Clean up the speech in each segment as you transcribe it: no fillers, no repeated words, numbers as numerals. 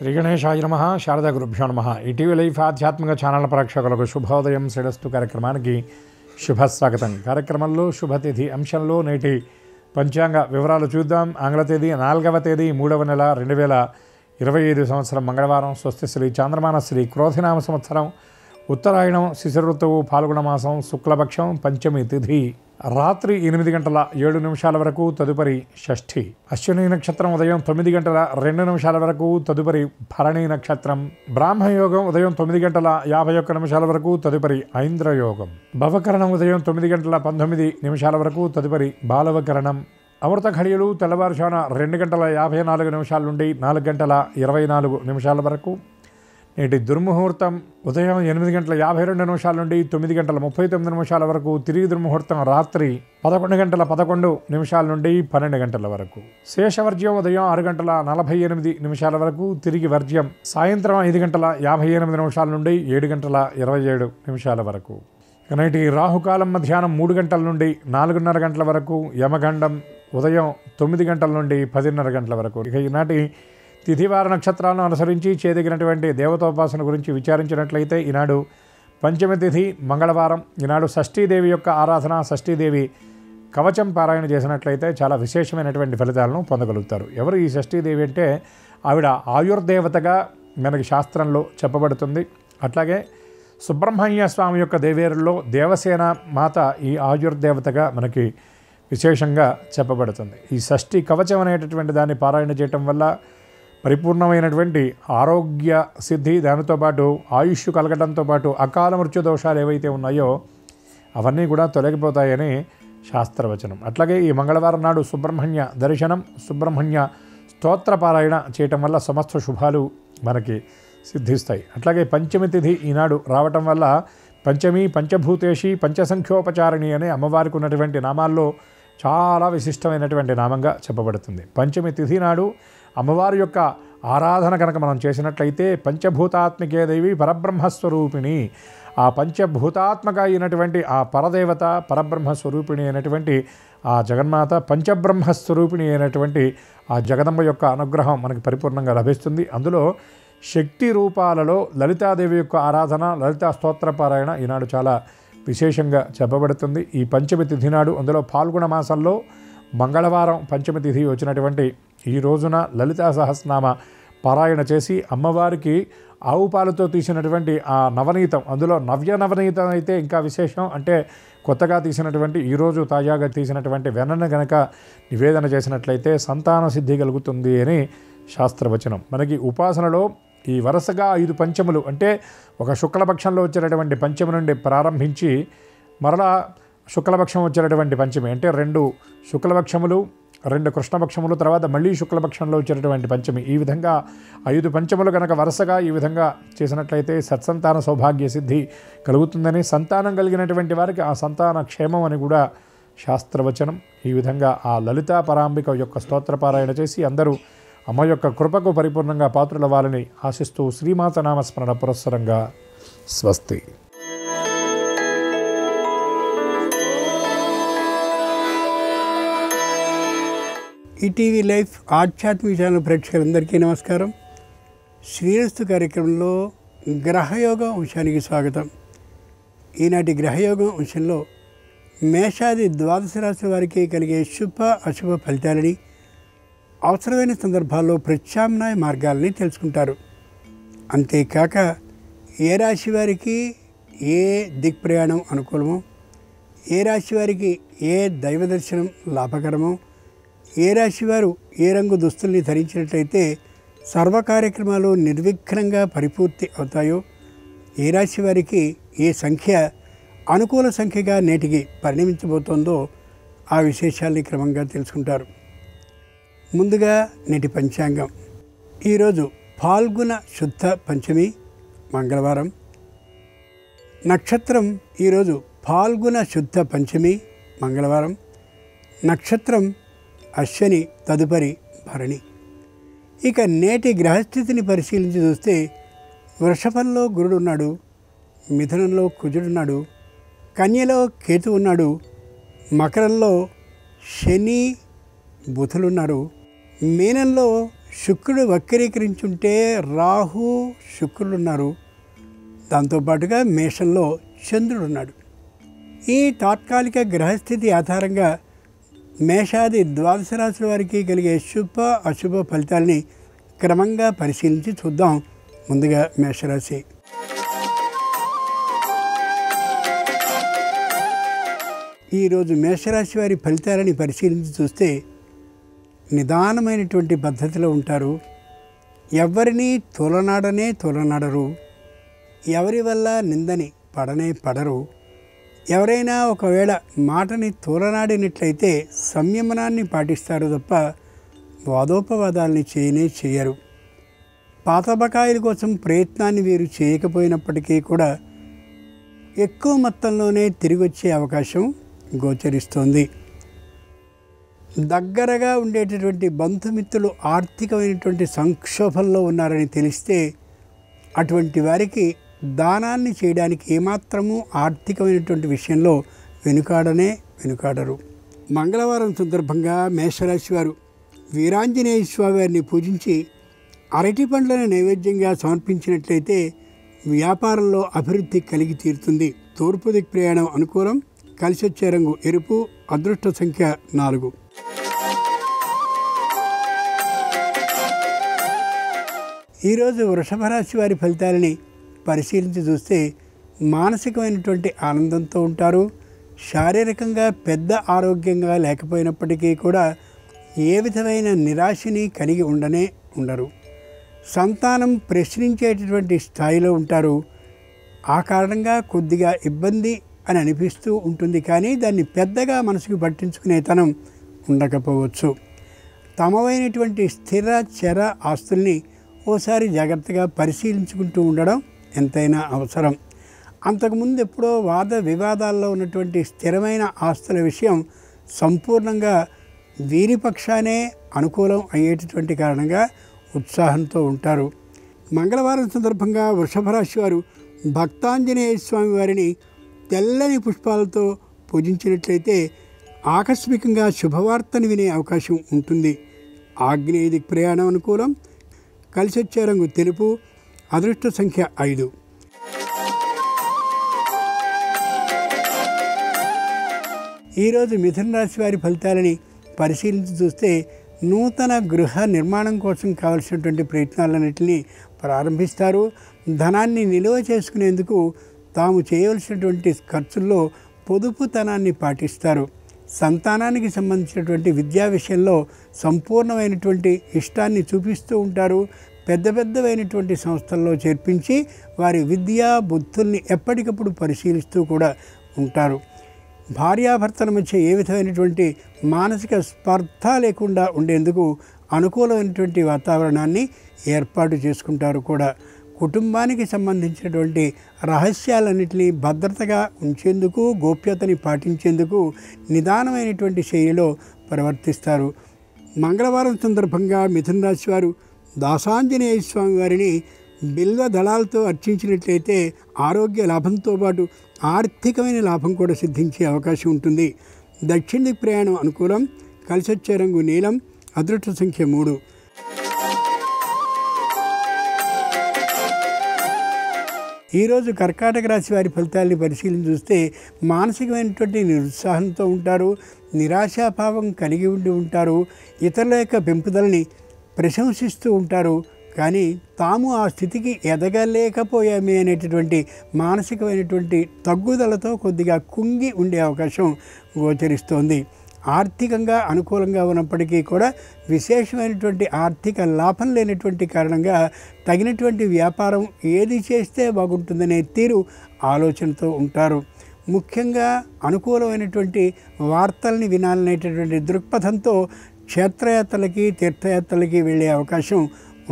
శ్రీ గణేశాయ నమః. శారదా గురుభ్యో నమః. ఈటీవీ లైఫ్ ఆధ్యాత్మిక ఛానల్ ప్రేక్షకులకు శుభోదయం శ్రేయస్సు కార్యక్రమానికి శుభస్వాగతం. కార్యక్రమంలో శుభతిథి అంశంలో నేటి పంచాంగ వివరాలు చూద్దాం. ఆంగ్ల తేదీ 4వ తేదీ 3వ నెల 2025 సంవత్సరం మంగళవారం. స్వస్తి శ్రీ చాంద్రమాన శ్రీ క్రోధినామ సంవత్సరం, ఉత్తరాయణం, శిశిర ఋతువు, పాల్గొన మాసం, శుక్లపక్షం, పంచమి తిథి రాత్రి 8 గంటల 7 నిమిషాల వరకు, తదుపరి షష్ఠి. అశ్విని నక్షత్రం ఉదయం 9 గంటల 2 నిమిషాల వరకు, తదుపరి భరణి నక్షత్రం. బ్రాహ్మయోగం ఉదయం 9 గంటల 51 నిమిషాల వరకు, తదుపరి ఐంద్రయోగం. భవకరణం ఉదయం 9 గంటల 19 నిమిషాల వరకు, తదుపరి బాలవకరణం. అమృత ఘడియలు తెల్లవారుజామున 2 గంటల 54 నిమిషాల నుండి 4 గంటల 24 నిమిషాల వరకు. నేటి దుర్ముహూర్తం ఉదయం 8 గంటల 52 నిమిషాల నుండి 9 గంటల 39 నిమిషాల వరకు. తిరిగి దుర్ముహూర్తం రాత్రి 11 గంటల 11 నిమిషాల నుండి 12 గంటల వరకు. శేషవర్జ్యం ఉదయం 6 గంటల 48 నిమిషాల వరకు. తిరిగి వర్జ్యం సాయంత్రం 5 గంటల 58 నిమిషాల నుండి 7 గంటల 27 నిమిషాల వరకు. నేటి రాహుకాలం మధ్యాహ్నం 3 గంటల నుండి 4:30 గంటల వరకు. యమగండం ఉదయం 9 గంటల నుండి 10:30 గంటల వరకు. ఇక ఈనాటి తిథివార నక్షత్రాలను అనుసరించి చేదగినటువంటి దేవతోపాసన గురించి విచారించినట్లయితే ఈనాడు పంచమి తిథి మంగళవారం. ఈనాడు షష్ఠీదేవి యొక్క ఆరాధన, షష్ఠీదేవి కవచం పారాయణ చేసినట్లయితే చాలా విశేషమైనటువంటి ఫలితాలను పొందగలుగుతారు. ఎవరు ఈ షష్ఠీదేవి అంటే ఆవిడ ఆయుర్దేవతగా మనకి శాస్త్రంలో చెప్పబడుతుంది. అట్లాగే సుబ్రహ్మణ్య స్వామి యొక్క దేవేరుల్లో దేవసేన మాత ఈ ఆయుర్దేవతగా మనకి విశేషంగా చెప్పబడుతుంది. ఈ షష్ఠి కవచం అనేటటువంటి దాన్ని పారాయణ చేయటం వల్ల పరిపూర్ణమైనటువంటి ఆరోగ్య సిద్ధి, దానితో పాటు ఆయుష్ కలగడంతో పాటు అకాల మృత్యు దోషాలు ఏవైతే ఉన్నాయో అవన్నీ కూడా తొలగిపోతాయని శాస్త్రవచనం. అట్లాగే ఈ మంగళవారం నాడు సుబ్రహ్మణ్య దర్శనం, సుబ్రహ్మణ్య స్తోత్ర పారాయణ చేయటం వల్ల సమస్త శుభాలు మనకి సిద్ధిస్తాయి. అట్లాగే పంచమి తిథి ఈనాడు రావటం వల్ల పంచమి, పంచభూతేషి, పంచసంఖ్యోపచారిణి అనే అమ్మవారికి ఉన్నటువంటి నామాల్లో చాలా విశిష్టమైనటువంటి నామంగా చెప్పబడుతుంది. పంచమి తిథి నాడు అమ్మవారి యొక్క ఆరాధన కనుక మనం చేసినట్లయితే పంచభూతాత్మికే దేవి పరబ్రహ్మస్వరూపిణి, ఆ పంచభూతాత్మక అయినటువంటి ఆ పరదేవత, పరబ్రహ్మస్వరూపిణి అయినటువంటి ఆ జగన్మాత, పంచబ్రహ్మస్వరూపిణి అయినటువంటి ఆ జగదంబ యొక్క అనుగ్రహం మనకి పరిపూర్ణంగా లభిస్తుంది. అందులో శక్తి రూపాలలో లలితాదేవి యొక్క ఆరాధన, లలితా స్తోత్రపారాయణ ఈనాడు చాలా విశేషంగా చెప్పబడుతుంది. ఈ పంచమి తిథి నాడు, అందులో పాల్గొన మాసంలో మంగళవారం పంచమి తిథి వచ్చినటువంటి ఈ రోజున లలితా సహస్రనామ పారాయణ చేసి అమ్మవారికి ఆవు పాలతో తీసినటువంటి ఆ నవనీతం, అందులో నవనీతం అయితే ఇంకా విశేషం. అంటే కొత్తగా తీసినటువంటి ఈరోజు తాజాగా తీసినటువంటి వెన్నను గనక నివేదన చేసినట్లయితే సంతాన సిద్ధి కలుగుతుంది అని శాస్త్రవచనం. మనకి ఉపాసనలో ఈ వరుసగా 5 పంచములు అంటే ఒక శుక్లపక్షంలో వచ్చేటటువంటి పంచమి నుండి ప్రారంభించి మరలా శుక్లపక్షం వచ్చేటటువంటి పంచమి అంటే 2 శుక్లపక్షములు, 2 కృష్ణపక్షములు, తర్వాత మళ్ళీ శుక్లపక్షంలో వచ్చేటటువంటి పంచమి. ఈ విధంగా 5 పంచములు కనుక వరుసగా ఈ విధంగా చేసినట్లయితే సత్సంతాన సౌభాగ్య సిద్ధి కలుగుతుందని, సంతానం కలిగినటువంటి వారికి ఆ సంతాన క్షేమం అని కూడా శాస్త్రవచనం. ఈ విధంగా ఆ లలితా పరాంబిక యొక్క స్తోత్రపారాయణ చేసి అందరూ అమ్మ యొక్క కృపకు పరిపూర్ణంగా పాత్రులవ్వాలని ఆశిస్తూ శ్రీమాత నామస్మరణ పురస్సరంగా స్వస్తి. ఈటీవీ లైఫ్ ఆధ్యాత్మిక ఛానల్ ప్రేక్షకులందరికీ నమస్కారం. శ్రీరస్తు కార్యక్రమంలో గ్రహయోగం అంశానికి స్వాగతం. ఈనాటి గ్రహయోగం అంశంలో మేషాది ద్వాదశ రాశి వారికి కలిగే శుభ అశుభ ఫలితాలని, అవసరమైన సందర్భాల్లో ప్రత్యామ్నాయ మార్గాలని తెలుసుకుంటారు. అంతేకాక ఏ రాశి వారికి ఏ దిక్ప్రయాణం అనుకూలమో, ఏ రాశి వారికి ఏ దైవ దర్శనం లాభకరమో, ఏ రాశి వారు ఏ రంగు దుస్తుల్ని ధరించినట్లయితే సర్వ కార్యక్రమాలు నిర్విఘ్నంగా పరిపూర్తి అవుతాయో, ఏ రాశి వారికి ఏ సంఖ్య అనుకూల సంఖ్యగా నేటికి పరిణమించబోతోందో ఆ విశేషాల్ని క్రమంగా తెలుసుకుంటారు. ముందుగా నేటి పంచాంగం. ఈరోజు ఫాల్గుణ శుద్ధ పంచమి మంగళవారం. నక్షత్రం ఈరోజు ఫాల్గుణ శుద్ధ పంచమి మంగళవారం. నక్షత్రం అశ్విని, తదుపరి భరణి. ఇక నేటి గ్రహస్థితిని పరిశీలించి చూస్తే వృషభంలో గురుడు ఉన్నాడు, మిథునంలో కుజుడున్నాడు, కన్యలో కేతు ఉన్నాడు, మకరంలో శని బుధులున్నారు, మీనంలో శుక్రుడు వక్రీకరించుంటే రాహు శుక్రుడు ఉన్నారు, దాంతోపాటుగా మేషంలో చంద్రుడు ఉన్నాడు. ఈ తాత్కాలిక గ్రహస్థితి ఆధారంగా మేషాది ద్వాదశ రాశుల వారికి కలిగే శుభ అశుభ ఫలితాలని క్రమంగా పరిశీలించి చూద్దాం. ముందుగా మేషరాశి. ఈరోజు మేషరాశి వారి ఫలితాలని పరిశీలించి చూస్తే నిదానమైనటువంటి పద్ధతిలో ఉంటారు. ఎవరిని తోలనాడరు, ఎవరి వల్ల నిందని పడరు. ఎవరైనా ఒకవేళ మాటని తోలనాడినట్లయితే సంయమనాన్ని పాటిస్తారు తప్ప వాదోపవాదాలని చేయరు. పాత బకాయిల కోసం ప్రయత్నాన్ని వీరు చేయకపోయినప్పటికీ కూడా ఎక్కువ మొత్తంలోనే తిరిగి వచ్చే అవకాశం గోచరిస్తోంది. దగ్గరగా ఉండేటటువంటి బంధుమిత్రులు ఆర్థికమైనటువంటి సంక్షోభంలో ఉన్నారని తెలిస్తే అటువంటి వారికి దానాన్ని చేయడానికి ఏమాత్రము ఆర్థికమైనటువంటి విషయంలో వెనుకాడరు. మంగళవారం సందర్భంగా మేషరాశి వారు వీరాంజనేయ స్వామి వారిని పూజించి అరటి పండ్లను నైవేద్యంగా సమర్పించినట్లయితే వ్యాపారంలో అభివృద్ధి కలిగి తీరుతుంది. తూర్పు దిక్కు ప్రయాణం అనుకూలం. కలిసి వచ్చే రంగు ఎరుపు. అదృష్ట సంఖ్య 4. ఈరోజు వృషభ రాశి వారి ఫలితాలని పరిశీలించి చూస్తే మానసికమైనటువంటి ఆనందంతో ఉంటారు. శారీరకంగా పెద్ద ఆరోగ్యంగా లేకపోయినప్పటికీ కూడా ఏ విధమైన నిరాశని కలిగి ఉండరు. సంతానం ప్రశ్నించేటటువంటి స్థాయిలో ఉంటారు. ఆ కారణంగా కొద్దిగా ఇబ్బంది అని అనిపిస్తూ ఉంటుంది, కానీ దాన్ని పెద్దగా మనసుకు పట్టించుకునేతనం ఉండకపోవచ్చు. తమవైనటువంటి స్థిర చర ఆస్తుల్ని ఓసారి జాగ్రత్తగా పరిశీలించుకుంటూ ఉండడం ఎంతైనా అవసరం. అంతకుముందు ఎప్పుడో వాద వివాదాల్లో ఉన్నటువంటి స్థిరమైన ఆస్తుల విషయం సంపూర్ణంగా వీరి పక్షానే అనుకూలం అయ్యేటటువంటి కారణంగా ఉత్సాహంతో ఉంటారు. మంగళవారం సందర్భంగా వృషభ రాశి వారు భక్తాంజనేయ స్వామి వారిని తెల్లని పుష్పాలతో పూజించినట్లయితే ఆకస్మికంగా శుభవార్తను వినే అవకాశం ఉంటుంది. ఆగ్నేయ దిక్ ప్రయాణం అనుకూలం. కలిసి వచ్చే రంగు తెలుపు. అదృష్ట సంఖ్య 5. ఈరోజు మిథున రాశి వారి ఫలితాలని పరిశీలించి చూస్తే నూతన గృహ నిర్మాణం కోసం కావలసినటువంటి ప్రయత్నాలన్నింటినీ ప్రారంభిస్తారు. ధనాన్ని నిల్వ చేసుకునేందుకు తాము చేయవలసినటువంటి ఖర్చుల్లో పొదుపుతనాన్ని పాటిస్తారు. సంతానానికి సంబంధించినటువంటి విద్యా విషయంలో సంపూర్ణమైనటువంటి ఇష్టాన్ని చూపిస్తూ ఉంటారు. పెద్దవైనటువంటి సంస్థల్లో చేర్పించి వారి విద్యా బుద్ధుల్ని ఎప్పటికప్పుడు పరిశీలిస్తూ కూడా ఉంటారు. భార్యాభర్తల మధ్య ఏ విధమైనటువంటి మానసిక స్పర్ధ లేకుండా ఉండేందుకు అనుకూలమైనటువంటి వాతావరణాన్ని ఏర్పాటు చేసుకుంటారు కూడా. కుటుంబానికి సంబంధించినటువంటి రహస్యాలన్నింటినీ భద్రతగా ఉంచేందుకు, గోప్యతని పాటించేందుకు నిదానమైనటువంటి శైలిలో ప్రవర్తిస్తారు. మంగళవారం సందర్భంగా మిథున రాశి వారు దాసాంజనేయ స్వామి వారిని బిల్వ దళాలతో అర్చించినట్లయితే ఆరోగ్య లాభంతో పాటు ఆర్థికమైన లాభం కూడా సిద్ధించే అవకాశం ఉంటుంది. దక్షిణ దిక్కు ప్రయాణం అనుకూలం. కలిసి వచ్చే రంగు నీలం. అదృష్ట సంఖ్య 3. ఈరోజు కర్కాటక రాశి వారి ఫలితాలని పరిశీలించి చూస్తే మానసికమైనటువంటి నిరుత్సాహంతో ఉంటారు. నిరాశాభావం కలిగి ఉంటారు. ఇతరుల యొక్క పెంపుదలని ప్రశంసిస్తూ ఉంటారు, కానీ తాము ఆ స్థితికి ఎదగలేకపోయామే అనేటటువంటి మానసికమైనటువంటి తగ్గుదలతో కొద్దిగా కుంగి ఉండే అవకాశం గోచరిస్తోంది. ఆర్థికంగా అనుకూలంగా ఉన్నప్పటికీ కూడా విశేషమైనటువంటి ఆర్థిక లాభం లేనటువంటి కారణంగా తగినటువంటి వ్యాపారం ఏది చేస్తే బాగుంటుందనే తీరు ఆలోచనతో ఉంటారు. ముఖ్యంగా అనుకూలమైనటువంటి వార్తల్ని వినాలనేటటువంటి దృక్పథంతో క్షేత్రయాత్రలకి తీర్థయాత్రలకి వెళ్ళే అవకాశం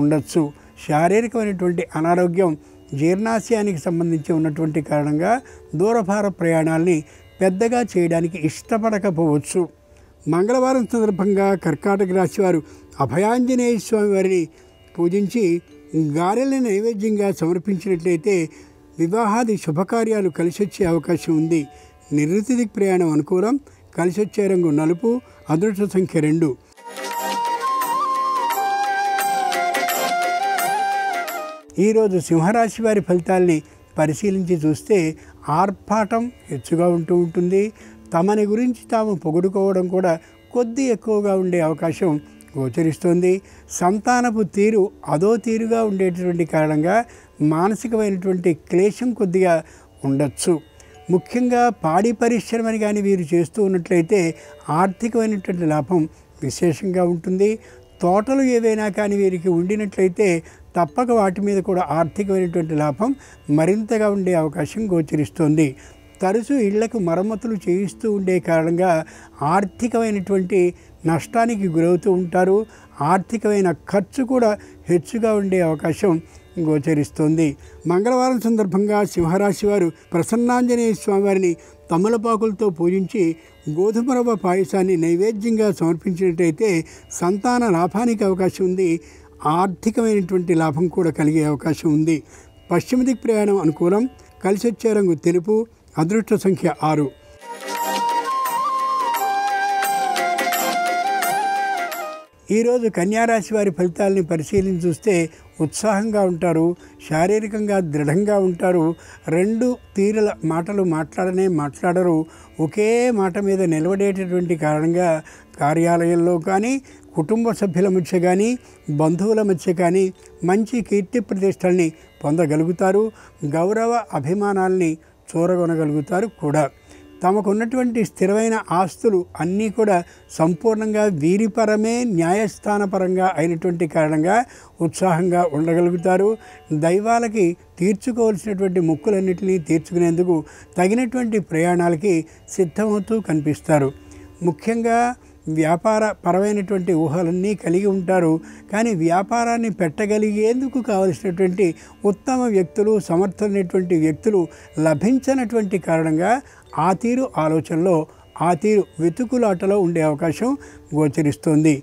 ఉండొచ్చు. శారీరకమైనటువంటి అనారోగ్యం జీర్ణాశయానికి సంబంధించి ఉన్నటువంటి కారణంగా దూరభార ప్రయాణాలని పెద్దగా చేయడానికి ఇష్టపడకపోవచ్చు. మంగళవారం సందర్భంగా కర్కాటక రాశి వారు అభయాంజనేయ స్వామి వారిని పూజించి గారెలను నైవేద్యంగా సమర్పించినట్లయితే వివాహాది శుభకార్యాలు కలిసొచ్చే అవకాశం ఉంది. నివృత్తి దిక్ ప్రయాణం అనుకూలం. కలిసొచ్చే రంగు నలుపు. అదృష్ట సంఖ్య 2. ఈరోజు సింహరాశి వారి ఫలితాల్ని పరిశీలించి చూస్తే ఆర్భాటం హెచ్చుగా ఉంటుంది. తమని గురించి తాము పొగుడుకోవడం కూడా కొద్ది ఎక్కువగా ఉండే అవకాశం గోచరిస్తుంది. సంతానపు తీరు అదో తీరుగా ఉండేటటువంటి కారణంగా మానసికమైనటువంటి క్లేశం కొద్దిగా ఉండొచ్చు. ముఖ్యంగా పాడి పరిశ్రమని కానీ వీరు చేస్తూ ఉన్నట్లయితే ఆర్థికమైనటువంటి లాభం విశేషంగా ఉంటుంది. తోటలు ఏవైనా కానీ వీరికి ఉండినట్లయితే తప్పక వాటి మీద కూడా ఆర్థికమైనటువంటి లాభం మరింతగా ఉండే అవకాశం గోచరిస్తుంది. తరచూ ఇళ్లకు మరమ్మతులు చేయిస్తూ ఉండే కారణంగా ఆర్థికమైనటువంటి నష్టానికి గురవుతూ ఉంటారు. ఆర్థికమైన ఖర్చు కూడా హెచ్చుగా ఉండే అవకాశం గోచరిస్తుంది. మంగళవారం సందర్భంగా సింహరాశి వారు ప్రసన్నాంజనేయ స్వామివారిని తమలపాకులతో పూజించి గోధుమ రవ్వ పాయసాన్ని నైవేద్యంగా సమర్పించినట్టయితే సంతాన లాభానికి అవకాశం ఉంది. ఆర్థికమైనటువంటి లాభం కూడా కలిగే అవకాశం ఉంది. పశ్చిమ దిక్ ప్రయాణం అనుకూలం. కలిసి వచ్చే రంగు తెలుపు. అదృష్ట సంఖ్య 6. ఈరోజు కన్యారాశి వారి ఫలితాలని పరిశీలించి చూస్తే ఉత్సాహంగా ఉంటారు, శారీరకంగా దృఢంగా ఉంటారు. రెండు తీరుల మాటలు మాట్లాడరు. ఒకే మాట మీద నిలబడేటటువంటి కారణంగా కార్యాలయంలో కానీ, కుటుంబ సభ్యుల మధ్య కానీ, బంధువుల మధ్య కానీ మంచి కీర్తి ప్రతిష్టల్ని పొందగలుగుతారు. గౌరవ అభిమానాల్ని చూరగొనగలుగుతారు కూడా. తమకున్నటువంటి స్థిరమైన ఆస్తులు అన్నీ కూడా సంపూర్ణంగా వీరిపరమే న్యాయస్థానపరంగా అయినటువంటి కారణంగా ఉత్సాహంగా ఉండగలుగుతారు. దైవాలకి తీర్చుకోవాల్సినటువంటి మొక్కులన్నింటినీ తీర్చుకునేందుకు తగినటువంటి ప్రయాణాలకి సిద్ధమవుతూ కనిపిస్తారు. ముఖ్యంగా వ్యాపార పరమైనటువంటి ఊహలన్నీ కలిగి ఉంటారు. కానీ వ్యాపారాన్ని పెట్టగలిగేందుకు కావలసినటువంటి ఉత్తమ వ్యక్తులు, సమర్థమైనటువంటి వ్యక్తులు లభించనటువంటి కారణంగా ఆ తీరు ఆలోచనలో, ఆ తీరు వెతుకులాటలో ఉండే అవకాశం గోచరిస్తుంది.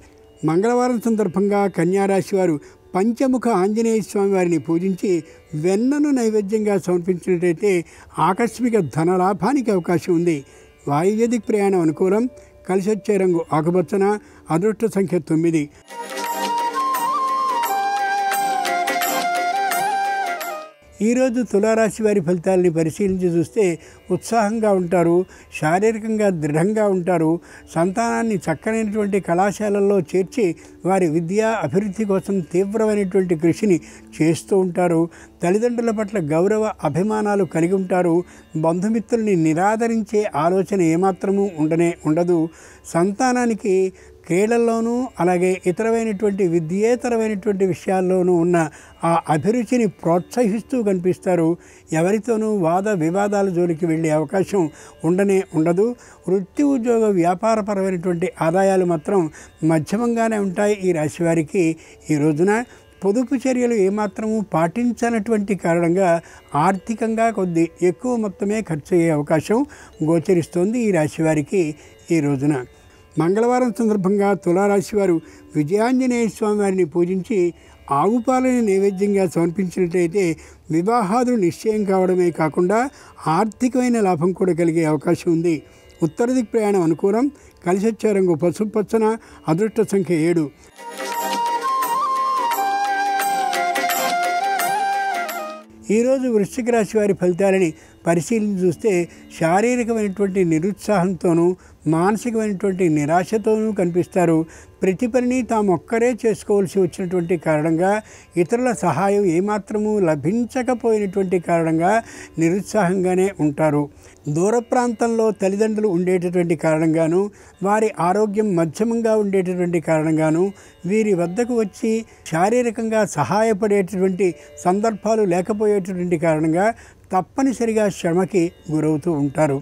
మంగళవారం సందర్భంగా కన్యారాశి వారు పంచముఖ ఆంజనేయ స్వామి వారిని పూజించి వెన్నను నైవేద్యంగా సమర్పించినట్టయితే ఆకస్మిక ధనలాభానికి అవకాశం ఉంది. వాయువ్య దిక్ ప్రయాణం అనుకూలం. కలిసి వచ్చే రంగు ఆకుపచ్చన. అదృష్ట సంఖ్య 9. ఈరోజు తులారాశి వారి ఫలితాలని పరిశీలించి చూస్తే ఉత్సాహంగా ఉంటారు, శారీరకంగా దృఢంగా ఉంటారు. సంతానాన్ని చక్కనైనటువంటి కళాశాలల్లో చేర్చి వారి విద్యా అభివృద్ధి కోసం తీవ్రమైనటువంటి కృషిని చేస్తూ ఉంటారు. తల్లిదండ్రుల పట్ల గౌరవ అభిమానాలు కలిగి ఉంటారు. బంధుమిత్రుల్ని నిరాదరించే ఆలోచన ఏమాత్రమూ ఉండదు. సంతానానికి క్రీడల్లోనూ అలాగే ఇతరమైనటువంటి విద్యేతరమైనటువంటి విషయాల్లోనూ ఉన్న ఆ అభిరుచిని ప్రోత్సహిస్తూ కనిపిస్తారు. ఎవరితోనూ వాద వివాదాల జోలికి వెళ్ళే అవకాశం ఉండదు. వృత్తి ఉద్యోగ వ్యాపారపరమైనటువంటి ఆదాయాలు మాత్రం మధ్యమంగానే ఉంటాయి. ఈ రాశి వారికి ఈ రోజున పొదుపు చర్యలు ఏమాత్రము పాటించనటువంటి కారణంగా ఆర్థికంగా కొద్ది ఎక్కువ మొత్తమే ఖర్చు అయ్యే అవకాశం గోచరిస్తోంది ఈ రాశి వారికి ఈ రోజున. మంగళవారం సందర్భంగా తులారాశి వారు విజయాంజనేయ స్వామి వారిని పూజించి ఆవు పాలని నైవేద్యంగా సమర్పించినట్లయితే వివాహాదులు నిశ్చయం కావడమే కాకుండా ఆర్థికమైన లాభం కూడా కలిగే అవకాశం ఉంది. ఉత్తర దిక్ ప్రయాణం అనుకూలం. కలిసి వచ్చే రంగు పసుపు పచ్చన. అదృష్ట సంఖ్య 7. ఈరోజు వృశ్చిక రాశి వారి ఫలితాలని పరిశీలించి చూస్తే శారీరకమైనటువంటి నిరుత్సాహంతోనూ మానసికమైనటువంటి నిరాశతోనూ కనిపిస్తారు. ప్రతి పనిని తాము ఒక్కరే చేసుకోవాల్సి వచ్చినటువంటి కారణంగా ఇతరుల సహాయం ఏమాత్రము లభించకపోయినటువంటి కారణంగా నిరుత్సాహంగానే ఉంటారు. దూర ప్రాంతంలో తల్లిదండ్రులు ఉండేటటువంటి కారణంగాను, వారి ఆరోగ్యం మధ్యమంగా ఉండేటటువంటి కారణంగాను, వీరి వద్దకు వచ్చి శారీరకంగా సహాయపడేటటువంటి సందర్భాలు లేకపోయేటటువంటి కారణంగా తప్పనిసరిగా శ్రమకి గురవుతూ ఉంటారు.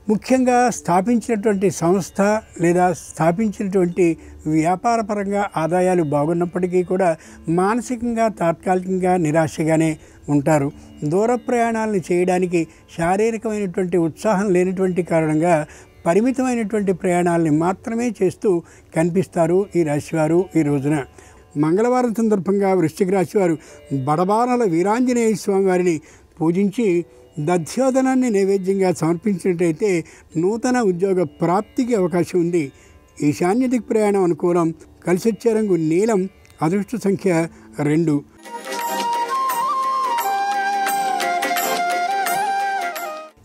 ముఖ్యంగా స్థాపించినటువంటి సంస్థ లేదా స్థాపించినటువంటి వ్యాపారపరంగా ఆదాయాలు బాగున్నప్పటికీ కూడా మానసికంగా తాత్కాలికంగా నిరాశగానే ఉంటారు. దూర ప్రయాణాలను చేయడానికి శారీరకమైనటువంటి ఉత్సాహం లేనటువంటి కారణంగా పరిమితమైనటువంటి ప్రయాణాలని మాత్రమే చేస్తూ కనిపిస్తారు ఈ రాశివారు ఈ రోజున. మంగళవారం సందర్భంగా వృశ్చిక రాశి వారు బడబానల వీరాంజనేయ స్వామి వారిని పూజించి దధ్యోదనాన్ని నైవేద్యంగా సమర్పించినట్టయితే నూతన ఉద్యోగ ప్రాప్తికి అవకాశం ఉంది. ఈశాన్య దిక్ ప్రయాణం అనుకూలం. కలిసి వచ్చే రంగు నీలం. అదృష్ట సంఖ్య 2.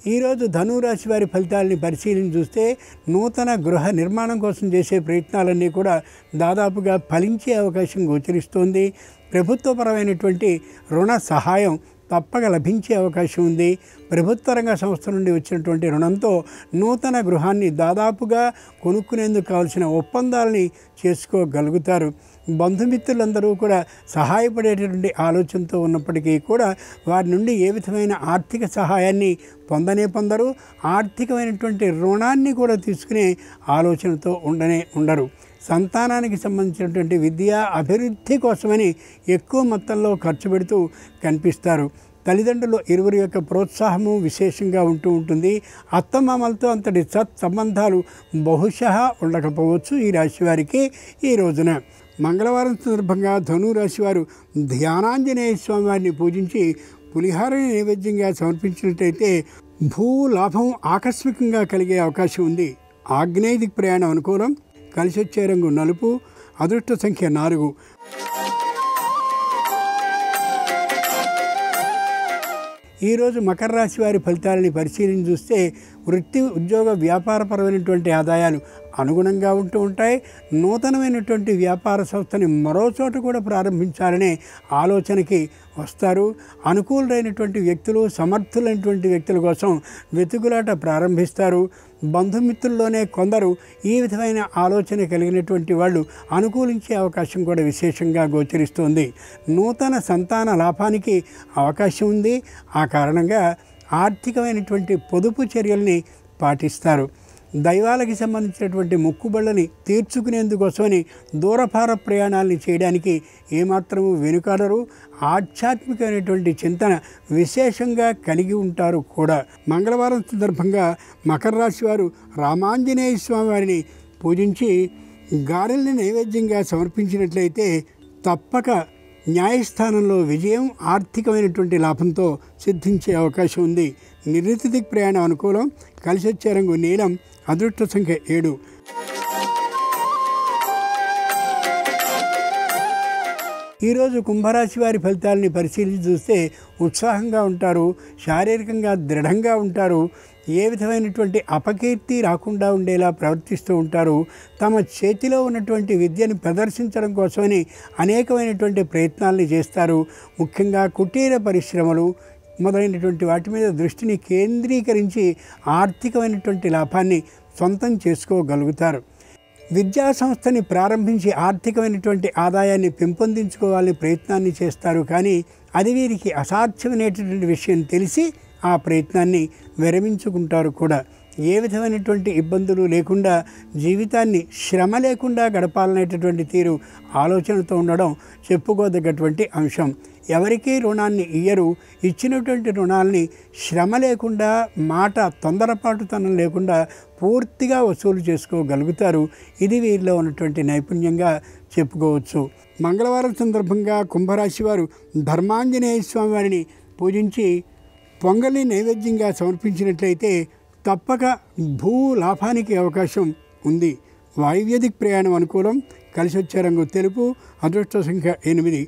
ఈరోజు ధనురాశి వారి ఫలితాలని పరిశీలించి చూస్తే నూతన గృహ నిర్మాణం కోసం చేసే ప్రయత్నాలన్నీ కూడా దాదాపుగా ఫలించే అవకాశం గోచరిస్తోంది. ప్రభుత్వపరమైనటువంటి రుణ సహాయం తప్పక లభించే అవకాశం ఉంది. ప్రభుత్వ రంగ సంస్థ నుండి వచ్చినటువంటి రుణంతో నూతన గృహాన్ని దాదాపుగా కొనుక్కునేందుకు కావాల్సిన ఒప్పందాలని చేసుకోగలుగుతారు. బంధుమిత్రులందరూ కూడా సహాయపడేటటువంటి ఆలోచనతో ఉన్నప్పటికీ కూడా వారి నుండి ఏ విధమైన ఆర్థిక సహాయాన్ని పొందరు. ఆర్థికమైనటువంటి రుణాన్ని కూడా తీసుకునే ఆలోచనతో ఉండరు. సంతానానికి సంబంధించినటువంటి విద్యా అభివృద్ధి కోసమని ఎక్కువ మొత్తంలో ఖర్చు పెడుతూ కనిపిస్తారు. తల్లిదండ్రులు ఇరువురి యొక్క ప్రోత్సాహము విశేషంగా ఉంటుంది. అత్తమామలతో అంతటి సత్సంబంధాలు బహుశా ఉండకపోవచ్చు ఈ రాశి వారికి ఈ రోజున. మంగళవారం సందర్భంగా ధనురాశి వారు ధ్యానాంజనేయ స్వామి వారిని పూజించి పులిహారని నైవేద్యంగా సమర్పించినట్లయితే భూలాభం ఆకస్మికంగా కలిగే అవకాశం ఉంది. ఆగ్నేయ దిక్ ప్రయాణం అనుకూలం. కలిసి వచ్చే రంగు నలుపు. అదృష్ట సంఖ్య 4. ఈరోజు మకర రాశి వారి ఫలితాలని పరిశీలించి చూస్తే వృత్తి ఉద్యోగ వ్యాపారపరమైనటువంటి ఆదాయాలు అనుగుణంగా ఉంటాయి. నూతనమైనటువంటి వ్యాపార సంస్థని మరో చోట కూడా ప్రారంభించాలనే ఆలోచనకి వస్తారు. అనుకూలమైనటువంటి వ్యక్తులు, సమర్థులైనటువంటి వ్యక్తుల కోసం వెతుకులాట ప్రారంభిస్తారు. బంధుమిత్రుల్లోనే కొందరు ఈ విధమైన ఆలోచన కలిగినటువంటి వాళ్ళు అనుకూలించే అవకాశం కూడా విశేషంగా గోచరిస్తుంది. నూతన సంతాన లాభానికి అవకాశం ఉంది. ఆ కారణంగా ఆర్థికమైనటువంటి పొదుపు చర్యల్ని పాటిస్తారు. దైవాలకి సంబంధించినటువంటి మొక్కుబళ్ళని తీర్చుకునేందుకోసమని దూరభార ప్రయాణాలని చేయడానికి ఏమాత్రము వెనుకాడరు. ఆధ్యాత్మికమైనటువంటి చింతన విశేషంగా కలిగి ఉంటారు కూడా. మంగళవారం సందర్భంగా మకర రాశి వారు రామాంజనేయ స్వామి వారిని పూజించి గారెల్ని నైవేద్యంగా సమర్పించినట్లయితే తప్పక న్యాయస్థానంలో విజయం, ఆర్థికమైనటువంటి లాభంతో సిద్ధించే అవకాశం ఉంది. నిర్ణీత దిక్ ప్రయాణం అనుకూలం. కలిసి వచ్చే రంగు నీలం. అదృష్ట సంఖ్య 7. ఈరోజు కుంభరాశి వారి ఫలితాలని పరిశీలించి చూస్తే ఉత్సాహంగా ఉంటారు. శారీరకంగా దృఢంగా ఉంటారు. ఏ విధమైనటువంటి అపకీర్తి రాకుండా ఉండేలా ప్రవర్తిస్తూ ఉంటారు. తమ చేతిలో ఉన్నటువంటి విద్యను ప్రదర్శించడం కోసమని అనేకమైనటువంటి ప్రయత్నాలని చేస్తారు. ముఖ్యంగా కుటీర పరిశ్రమలు మొదలైనటువంటి వాటి మీద దృష్టిని కేంద్రీకరించి ఆర్థికమైనటువంటి లాభాన్ని సొంతం చేసుకోగలుగుతారు. విద్యా సంస్థని ప్రారంభించి ఆర్థికమైనటువంటి ఆదాయాన్ని పెంపొందించుకోవాలని ప్రయత్నాన్ని చేస్తారు. కానీ అది వీరికి అసాధ్యమైనటువంటి విషయం తెలిసి ఆ ప్రయత్నాన్ని విరమించుకుంటారు కూడా. ఏ విధమైనటువంటి ఇబ్బందులు లేకుండా జీవితాన్ని శ్రమ లేకుండా గడపాలనేటటువంటి తీరు ఆలోచనతో ఉండడం చెప్పుకోదగ్గటువంటి అంశం. ఎవరికీ రుణాన్ని ఇయ్యరు. ఇచ్చినటువంటి రుణాలని శ్రమ లేకుండా, మాట తొందరపాటుతనం లేకుండా పూర్తిగా వసూలు చేసుకోగలుగుతారు. ఇది వీరిలో ఉన్నటువంటి నైపుణ్యంగా చెప్పుకోవచ్చు. మంగళవారం సందర్భంగా కుంభరాశి వారు ధర్మాంజనేయ స్వామి వారిని పూజించి పొంగల్ని నైవేద్యంగా సమర్పించినట్లయితే తప్పక భూ లాభానికి అవకాశం ఉంది. వాయువ్యదిక్ ప్రయాణం అనుకూలం. కలిసి వచ్చే రంగు తెలుపు. అదృష్ట సంఖ్య 8.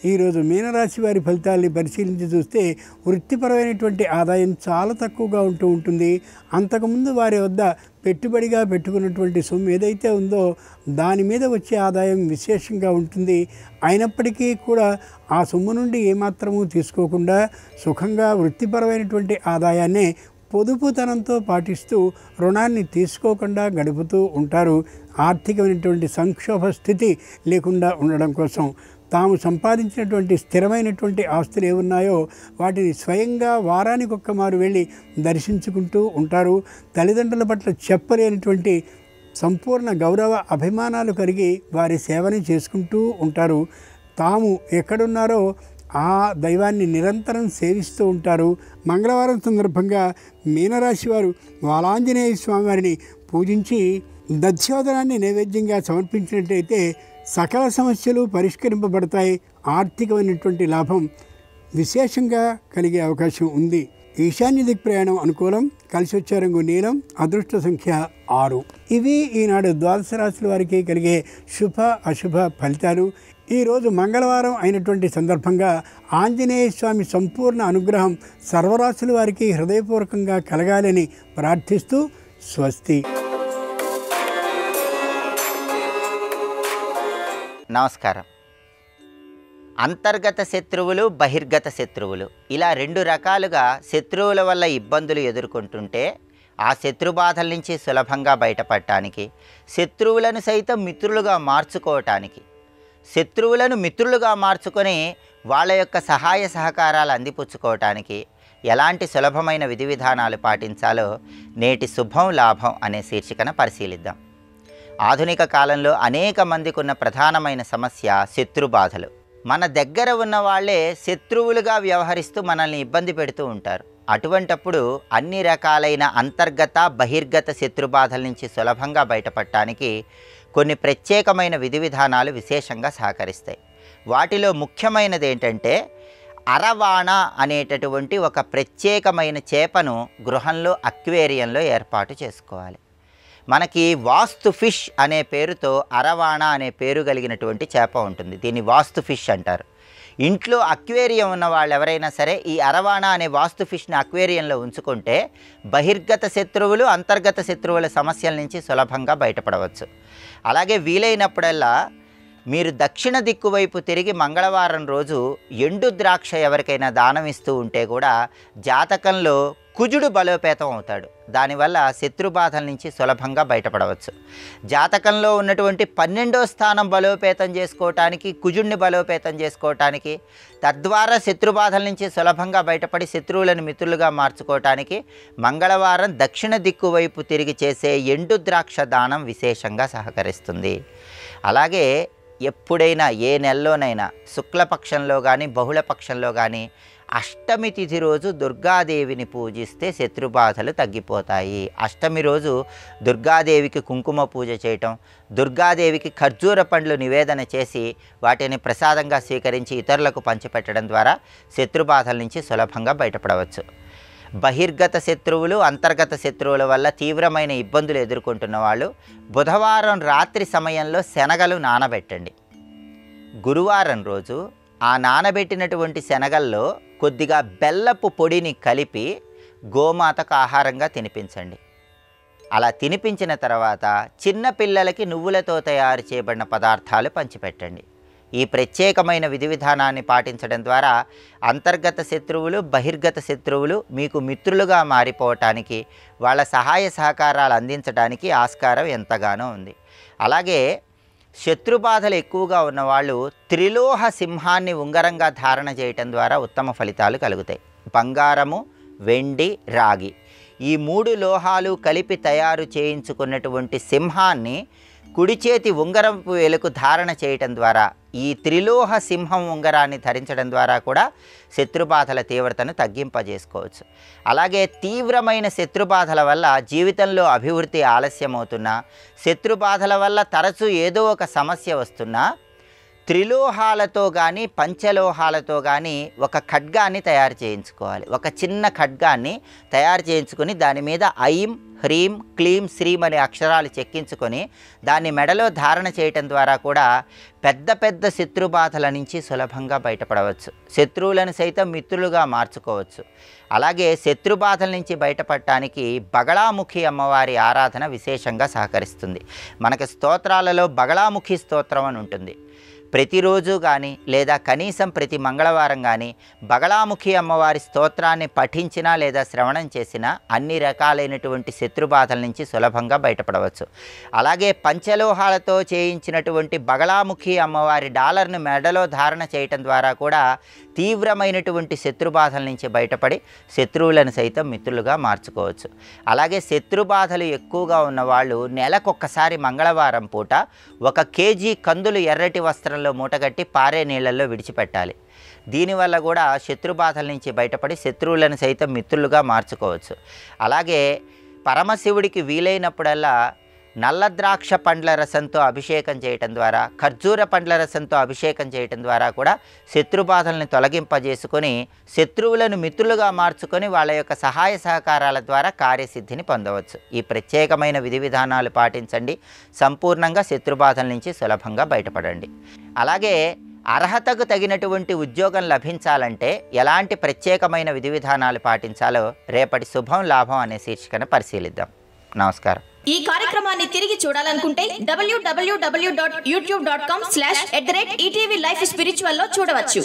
ఈరోజు మీనరాశి వారి ఫలితాలని పరిశీలించి చూస్తే వృత్తిపరమైనటువంటి ఆదాయం చాలా తక్కువగా ఉంటుంది. అంతకుముందు వారి వద్ద పెట్టుబడిగా పెట్టుకున్నటువంటి సొమ్ము ఏదైతే ఉందో దాని మీద వచ్చే ఆదాయం విశేషంగా ఉంటుంది. అయినప్పటికీ కూడా ఆ సొమ్ము నుండి ఏమాత్రమూ తీసుకోకుండా సుఖంగా వృత్తిపరమైనటువంటి ఆదాయాన్నే పొదుపుతనంతో పాటిస్తూ రుణాన్ని తీసుకోకుండా గడుపుతూ ఉంటారు. ఆర్థికమైనటువంటి సంక్షోభ స్థితి లేకుండా ఉండడం కోసం తాము సంపాదించినటువంటి స్థిరమైనటువంటి ఆస్తులు ఏమున్నాయో వాటిని స్వయంగా వారానికి ఒక్కమారు వెళ్ళి దర్శించుకుంటూ ఉంటారు. తల్లిదండ్రుల పట్ల చెప్పలేనటువంటి సంపూర్ణ గౌరవ అభిమానాలు కలిగి వారి సేవని చేసుకుంటూ ఉంటారు. తాము ఎక్కడున్నారో ఆ దైవాన్ని నిరంతరం సేవిస్తూ ఉంటారు. మంగళవారం సందర్భంగా మీనరాశి వారు బాలాంజనేయ స్వామివారిని పూజించి దధ్యోదనాన్ని నైవేద్యంగా సమర్పించినట్లయితే సకల సమస్యలు పరిష్కరింపబడతాయి. ఆర్థికమైనటువంటి లాభం విశేషంగా కలిగే అవకాశం ఉంది. ఈశాన్య దిక్ ప్రయాణం అనుకూలం. కలిసి వచ్చే రంగు నీలం. అదృష్ట సంఖ్య 6. ఇవి ఈనాడు ద్వాదశ రాశుల వారికి కలిగే శుభ అశుభ ఫలితాలు. ఈరోజు మంగళవారం అయినటువంటి సందర్భంగా ఆంజనేయ స్వామి సంపూర్ణ అనుగ్రహం సర్వరాశుల వారికి హృదయపూర్వకంగా కలగాలని ప్రార్థిస్తూ స్వస్తి. నమస్కారం. అంతర్గత శత్రువులు, బహిర్గత శత్రువులు, ఇలా రెండు రకాలుగా శత్రువుల వల్ల ఇబ్బందులు ఎదుర్కొంటుంటే ఆ శత్రుబాధల నుంచి సులభంగా బయటపడటానికి, శత్రువులను సైతం మిత్రులుగా మార్చుకోవటానికి, శత్రువులను మిత్రులుగా మార్చుకొని వాళ్ళ యొక్క సహాయ సహకారాలు అందిపుచ్చుకోవటానికి ఎలాంటి సులభమైన విధి విధానాలు పాటించాలో నేటి శుభం లాభం అనే శీర్షికన పరిశీలిద్దాం. ఆధునిక కాలంలో అనేక మందికి ఉన్న ప్రధానమైన సమస్య శత్రుబాధలు. మన దగ్గర ఉన్న వాళ్ళే శత్రువులుగా వ్యవహరిస్తూ మనల్ని ఇబ్బంది పెడుతూ ఉంటారు. అటువంటప్పుడు అన్ని రకాలైన అంతర్గత బహిర్గత శత్రుబాధల నుంచి సులభంగా బయటపడటానికి కొన్ని ప్రత్యేకమైన విధి విధానాలు విశేషంగా సహకరిస్తాయి. వాటిలో ముఖ్యమైనది ఏంటంటే అరవాణ అనేటటువంటి ఒక ప్రత్యేకమైన చేపను గృహంలో అక్వేరియంలో ఏర్పాటు చేసుకోవాలి. మనకి వాస్తు ఫిష్ అనే పేరుతో అరవాణ అనే పేరు కలిగినటువంటి చేప ఉంటుంది. దీన్ని వాస్తు ఫిష్ అంటారు. ఇంట్లో అక్వేరియం ఉన్న వాళ్ళు ఎవరైనా సరే ఈ అరవాణ అనే వాస్తు ఫిష్ని అక్వేరియంలో ఉంచుకుంటే బహిర్గత శత్రువులు, అంతర్గత శత్రువుల సమస్యల నుంచి సులభంగా బయటపడవచ్చు. అలాగే వీలైనప్పుడల్లా మీరు దక్షిణ దిక్కు వైపు తిరిగి మంగళవారం రోజు ఎండు ద్రాక్ష ఎవరికైనా దానం ఇస్తూ ఉంటే కూడా జాతకంలో కుజుడు బలోపేతం అవుతాడు. దానివల్ల శత్రుబాధల నుంచి సులభంగా బయటపడవచ్చు. జాతకంలో ఉన్నటువంటి 12వ స్థానం బలోపేతం చేసుకోవటానికి, కుజుడిని బలోపేతం చేసుకోవటానికి, తద్వారా శత్రుబాధల నుంచి సులభంగా బయటపడి శత్రువులను మిత్రులుగా మార్చుకోవటానికి మంగళవారం దక్షిణ దిక్కు వైపు తిరిగి చేసే ఎండు ద్రాక్ష దానం విశేషంగా సహకరిస్తుంది. అలాగే ఎప్పుడైనా ఏ నెలలోనైనా శుక్లపక్షంలో కానీ బహుళపక్షంలో కానీ అష్టమి తిథి రోజు దుర్గాదేవిని పూజిస్తే శత్రుబాధలు తగ్గిపోతాయి. అష్టమి రోజు దుర్గాదేవికి కుంకుమ పూజ చేయటం, దుర్గాదేవికి ఖర్జూర పండ్లు నివేదన చేసి వాటిని ప్రసాదంగా స్వీకరించి ఇతరులకు పంచిపెట్టడం ద్వారా శత్రుబాధల నుంచి సులభంగా బయటపడవచ్చు. బహిర్గత శత్రువులు, అంతర్గత శత్రువుల వల్ల తీవ్రమైన ఇబ్బందులు ఎదుర్కొంటున్న వాళ్ళు బుధవారం రాత్రి సమయంలో శనగలు నానబెట్టండి. గురువారం రోజు ఆ నానబెట్టినటువంటి శనగల్లో కొద్దిగా బెల్లపు పొడిని కలిపి గోమాతకు ఆహారంగా తినిపించండి. అలా తినిపించిన తర్వాత చిన్న పిల్లలకి నువ్వులతో తయారు చేయబడిన పదార్థాలు పంచిపెట్టండి. ఈ ప్రత్యేకమైన విధి విధానాన్ని పాటించడం ద్వారా అంతర్గత శత్రువులు, బహిర్గత శత్రువులు మీకు మిత్రులుగా మారిపోవటానికి, వాళ్ళ సహాయ సహకారాలు అందించడానికి ఆస్కారం ఎంతగానో ఉంది. అలాగే శత్రుబాధలు ఎక్కువగా ఉన్నవాళ్ళు త్రిలోహ సింహాన్ని ఉంగరంగా ధారణ చేయటం ద్వారా ఉత్తమ ఫలితాలు కలుగుతాయి. బంగారము, వెండి, రాగి ఈ 3 లోహాలు కలిపి తయారు చేయించుకున్నటువంటి సింహాన్ని కుడి చేతి ఉంగరపు వేలుకు ధారణ చేయటం ద్వారా, ఈ త్రిలోహ సింహం ఉంగరాన్ని ధరించడం ద్వారా కూడా శత్రుబాధల తీవ్రతను తగ్గింపజేసుకోవచ్చు. అలాగే తీవ్రమైన శత్రుబాధల వల్ల జీవితంలో అభివృద్ధి ఆలస్యమవుతున్నా, శత్రుబాధల వల్ల తరచూ ఏదో ఒక సమస్య వస్తున్నా త్రిలోహాలతో కానీ పంచలోహాలతో కానీ ఒక ఖడ్గాన్ని తయారు చేయించుకోవాలి. ఒక చిన్న ఖడ్గాన్ని తయారు చేయించుకొని దాని మీద ఐం, హ్రీం, క్లీం, శ్రీం అనే అక్షరాలు చెక్కించుకొని దాన్ని మెడలో ధారణ చేయటం ద్వారా కూడా పెద్ద పెద్ద శత్రుబాధల నుంచి సులభంగా బయటపడవచ్చు. శత్రువులను సైతం మిత్రులుగా మార్చుకోవచ్చు. అలాగే శత్రుబాధల నుంచి బయటపడటానికి బగళాముఖి అమ్మవారి ఆరాధన విశేషంగా సహకరిస్తుంది. మనకి స్తోత్రాలలో బగళాముఖి స్తోత్రం అని ఉంటుంది. ప్రతిరోజు కానీ లేదా కనీసం ప్రతి మంగళవారం కానీ బగళాముఖి అమ్మవారి స్తోత్రాన్ని పఠించినా లేదా శ్రవణం చేసినా అన్ని రకాలైనటువంటి శత్రుబాధల నుంచి సులభంగా బయటపడవచ్చు. అలాగే పంచలోహాలతో చేయించినటువంటి బగళాముఖి అమ్మవారి డాలర్ను మెడలో ధారణ చేయటం ద్వారా కూడా తీవ్రమైనటువంటి శత్రుబాధల నుంచి బయటపడి శత్రువులను సైతం మిత్రులుగా మార్చుకోవచ్చు. అలాగే శత్రుబాధలు ఎక్కువగా ఉన్నవాళ్ళు నెలకొక్కసారి మంగళవారం పూట 1 కేజీ కందులు ఎర్రటి వస్త్రంలో మూటగట్టి పారే నీళ్ళల్లో విడిచిపెట్టాలి. దీనివల్ల కూడా శత్రుబాధల నుంచి బయటపడి శత్రువులను సైతం మిత్రులుగా మార్చుకోవచ్చు. అలాగే పరమశివుడికి వీలైనప్పుడల్లా నల్ల ద్రాక్ష పండ్ల రసంతో అభిషేకం చేయటం ద్వారా, ఖర్జూర పండ్ల రసంతో అభిషేకం చేయటం ద్వారా కూడా శత్రుబాధల్ని తొలగింపజేసుకొని శత్రువులను మిత్రులుగా మార్చుకొని వాళ్ళ యొక్క సహాయ సహకారాల ద్వారా కార్యసిద్ధిని పొందవచ్చు. ఈ ప్రత్యేకమైన విధి విధానాలు పాటించండి. సంపూర్ణంగా శత్రుబాధల నుంచి సులభంగా బయటపడండి. అలాగే అర్హతకు తగినటువంటి ఉద్యోగం లభించాలంటే ఎలాంటి ప్రత్యేకమైన విధి విధానాలు పాటించాలో రేపటి శుభం లాభం అనే శీర్షికను పరిశీలిద్దాం. నమస్కారం. ఈ కార్యక్రమాన్ని తిరిగి చూడాలనుకుంటే www.youtube.com/@ETV Life Spiritual లో చూడవచ్చు.